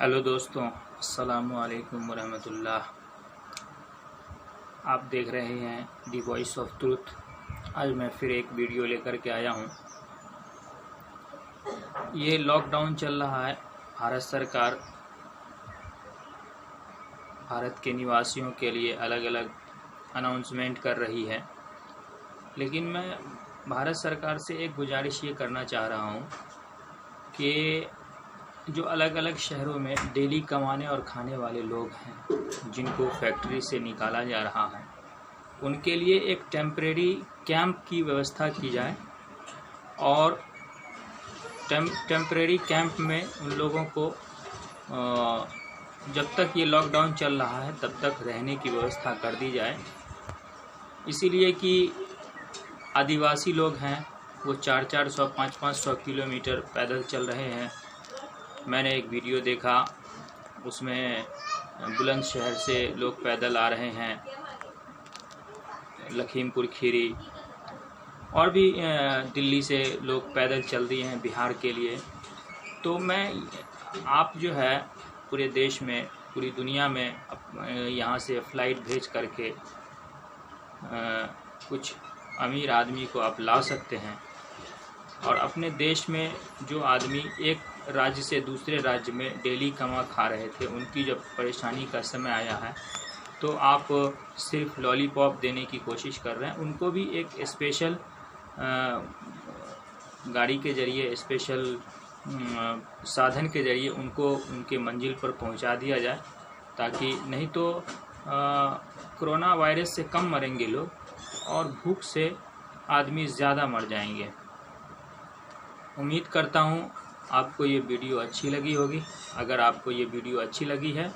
Hello दोस्तों, अस्सलामु अलैकुम वरहमतुल्लाह। आप देख रहे हैं दी वॉइस ऑफ ट्रूथ। आज मैं फिर एक वीडियो लेकर के आया हूं। ये लॉकडाउन चल रहा है। भारत सरकार भारत के निवासियों के लिए अलग अलग अनाउंसमेंट कर रही है, लेकिन मैं भारत सरकार से एक गुजारिश ये करना चाह रहा हूं कि जो अलग अलग शहरों में डेली कमाने और खाने वाले लोग हैं, जिनको फैक्ट्री से निकाला जा रहा है, उनके लिए एक टेम्परेरी कैंप की व्यवस्था की जाए और टेम्परेरी कैंप में उन लोगों को जब तक ये लॉकडाउन चल रहा है तब तक रहने की व्यवस्था कर दी जाए। इसीलिए कि आदिवासी लोग हैं, वो 400-400, 500-500 किलोमीटर पैदल चल रहे हैं। मैंने एक वीडियो देखा, उसमें बुलंदशहर से लोग पैदल आ रहे हैं, लखीमपुर खीरी, और भी दिल्ली से लोग पैदल चल दिए हैं बिहार के लिए। तो आप जो है पूरे देश में, पूरी दुनिया में यहाँ से फ़्लाइट भेज करके कुछ अमीर आदमी को आप ला सकते हैं, और अपने देश में जो आदमी एक राज्य से दूसरे राज्य में डेली कमा खा रहे थे, उनकी जब परेशानी का समय आया है तो आप सिर्फ लॉलीपॉप देने की कोशिश कर रहे हैं। उनको भी एक स्पेशल गाड़ी के ज़रिए, स्पेशल साधन के ज़रिए उनको उनके मंजिल पर पहुंचा दिया जाए, ताकि नहीं तो कोरोना वायरस से कम मरेंगे लोग और भूख से आदमी ज़्यादा मर जाएंगे। उम्मीद करता हूँ आपको ये वीडियो अच्छी लगी होगी। अगर आपको ये वीडियो अच्छी लगी है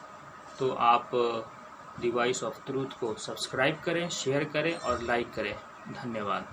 तो आप दी वॉइस ऑफ ट्रूथ को सब्सक्राइब करें, शेयर करें और लाइक करें। धन्यवाद।